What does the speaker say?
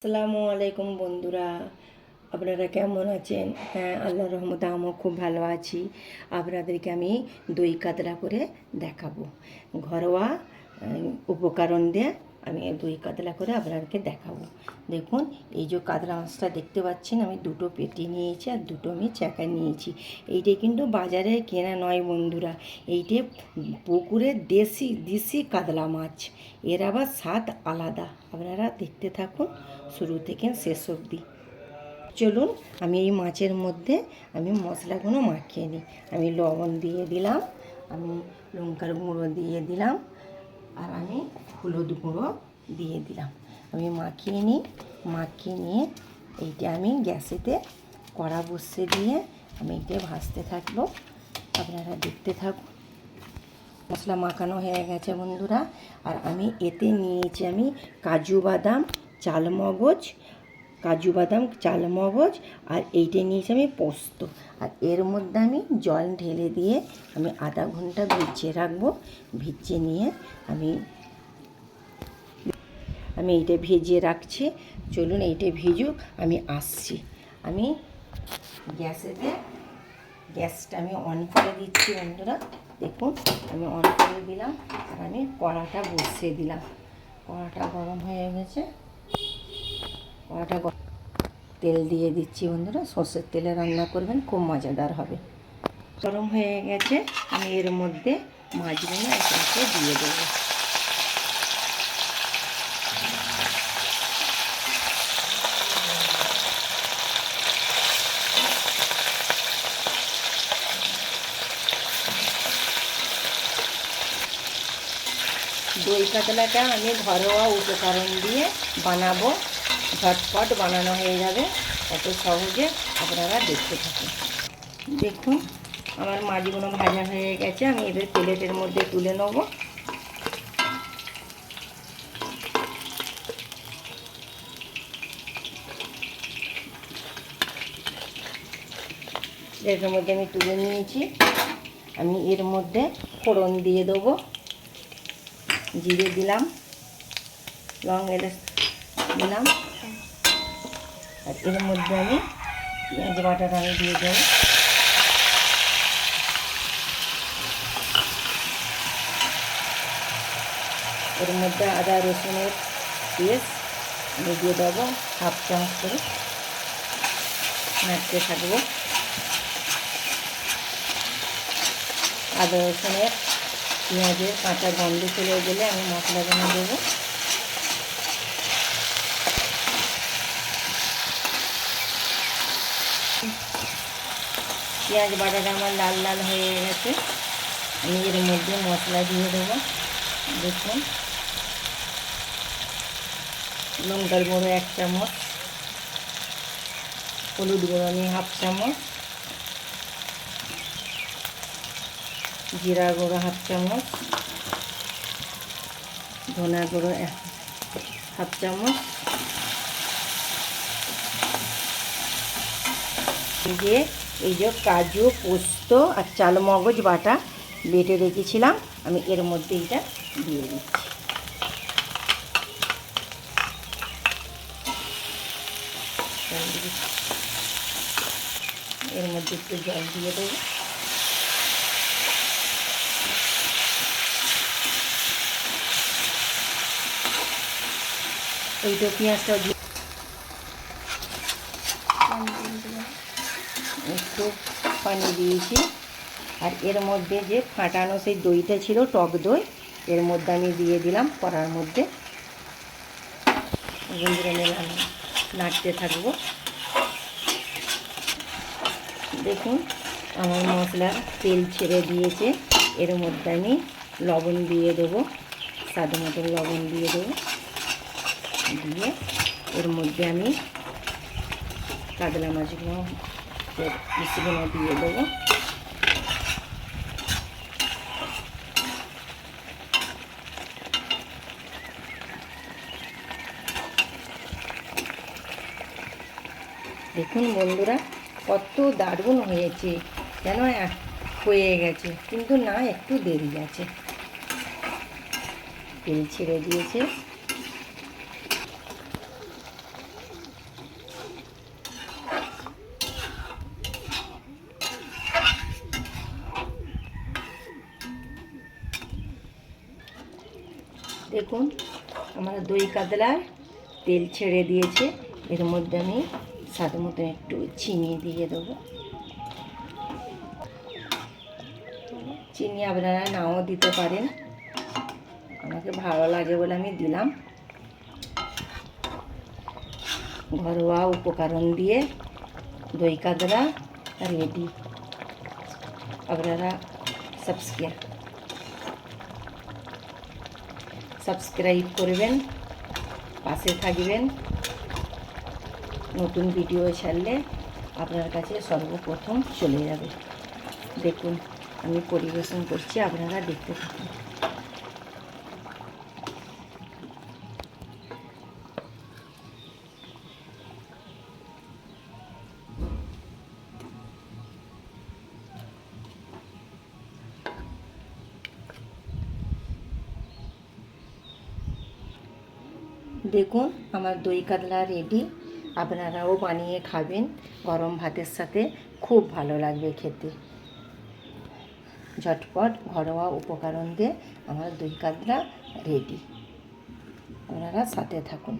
আসসালামু আলাইকুম বন্ধুরা, আপনারা কেমন আছেন? হ্যাঁ, আল্লাহর রহমতে আমিও খুব ভালো আছি। আপনাদেরকে আমি দই কাতলা করে দেখাবো। ঘরোয়া উপকরণ দিয়ে আমি দই কাতলা করে আপনাদেরকে দেখাবো। দেখুন, এই যে কাতলা মাছটা দেখতে পাচ্ছেন, আমি দুটো পেটি নিয়েছি আর দুটো আমি চাকা নিয়েছি। এইটা কিন্তু বাজারে কেনা নয় বন্ধুরা, এইটে পুকুরের দেশি কাতলা মাছ। এর আবার স্বাদ আলাদা। আপনারা দেখতে থাকুন শুরু থেকে শেষ অবধি। চলুন, আমি এই মাছের মধ্যে আমি মশলাগুলো মাখিয়ে নিই। আমি লবণ দিয়ে দিলাম, আমি লঙ্কার গুঁড়ো দিয়ে দিলাম, আর আমি হলুদ গুঁড়ো দিয়ে দিলাম। আমি মাখিয়ে নিয়ে এইটা আমি গ্যাসেতে কড়া বসিয়ে দিয়ে আমি এটা ভাজতে থাকবো। আপনারা দেখতে থাকুন। মশলা মাখানো হয়ে গেছে বন্ধুরা, আর আমি এতে নিয়েছি আমি কাজু বাদাম চালমগজ, আর এইটা নিয়েছি আমি পোস্ত। আর এর মধ্যে আমি জল ঢেলে দিয়ে আমি আধা ঘন্টা ভিজিয়ে রাখবো। ভিজিয়ে নিয়ে আমি এইটা ভিজিয়ে রাখছি। চলুন, এইটা ভিজুক, আমি আসছি। আমি গ্যাসটা আমি অন করে দিচ্ছি বন্ধুরা। দেখুন, আমি অন করে দিলাম, আর আমি কড়াটা বসিয়ে দিলাম। কড়াটা গরম হয়ে গেছে। তেল দিয়ে দিচ্ছি বন্ধুরা। সর্ষের তেলে রান্না করবেন, খুব মজাদার হবে। গরম হয়ে গেছে, আমি এর মধ্যে মাছগুলো একে একে দিয়ে দেবো। দই কাতলাটা আমি ঘরোয়া উপকরণ দিয়ে বানাবো। ঝটপট বানানো হয়ে যাবে, এত সহজে। আপনারা দেখতে থাকুন। দেখুন, আমার মাছগুলো ভাজা হয়ে গেছে। আমি এদের প্লেটের মধ্যে তুলে নেব। প্লেটের মধ্যে আমি তুলে নিয়েছি। আমি এর মধ্যে ফোড়ন দিয়ে দেবো। জিরে দিলাম, লং এলাচ দিলাম, আর এর মধ্যে আমি পেঁয়াজ বাটাটা আমি দিয়ে দেবো। এর মধ্যে আদা রসুনের পেস্ট আমি দিয়ে দেবো হাফ চামচ করে। নাড়তে থাকবো। আদা রসুনের পেঁয়াজের কাঁচা গন্ধ চলে গেলে আমি মশলাগুলো দেবো। পেঁয়াজ বাটাটা আমার লাল লাল হয়ে গেছে। আমি এর মধ্যে মশলা দিয়ে দেবো। দেখুন, লঙ্কার গুঁড়ো 1 চামচ, হলুদ গুঁড়ো আমি হাফ চামচ, জিরা গুঁড়ো হাফ চামচ, ধনা গুঁড়ো হাফ চামচ দিয়ে এই যে কাজু পোস্ত আর চালমগজ বাটা বেটে রেখেছিলাম, আমি এর মধ্যে এটা দিয়ে দিচ্ছি। এর মধ্যে একটু জল দিয়ে দেবো। এইটা পেঁয়াজটা একটু পানি দিয়েছি। আর এর মধ্যে যে ফাটানো সেই দইটা ছিল, টক দই, এর মধ্যে আমি দিয়ে দিলাম কড়ার মধ্যে। নাড়তে থাকবো। দেখুন, আমার মশলা তেল ছেড়ে দিয়েছে। এর মধ্যে আমি লবণ দিয়ে দেবো, স্বাদ মতো লবণ দিয়ে দেবো। দিয়ে এর মধ্যে আমি কাতলা মাছগুলো পিসগুলো দিয়ে দেবো। দেখুন বন্ধুরা, কত দারুণ হয়েছে। যেন হয়ে গেছে, কিন্তু না, একটু দেরি আছে। তেল ছেড়ে দিয়েছে। দেখুন আমার দই কাতলা তেল ছেড়ে দিয়েছে। এর মধ্যে আমি স্বাদ মতো একটু চিনি দিয়ে দেবো। চিনি আপনারা নাও দিতে পারেন, আমাকে ভালো লাগে বলে আমি দিলাম। ঘরোয়া উপকরণ দিয়ে দই কাতলা রেডি। আপনারা সাবস্ক্রাইব করবেন, পাশে থাকবেন। নতুন ভিডিও ছাড়লে আপনার কাছে সর্বপ্রথম চলে যাবে। দেখুন আমি পরিবেশন করছি, আপনারা দেখতে থাকুন। দেখুন আমার দই কাতলা রেডি। আপনারাও বানিয়ে খাবেন, গরম ভাতের সাথে খুব ভালো লাগবে খেতে। ঝটপট ঘরোয়া উপকরণ দিয়ে আমার দই কাতলা রেডি। আপনারা সাথে থাকুন।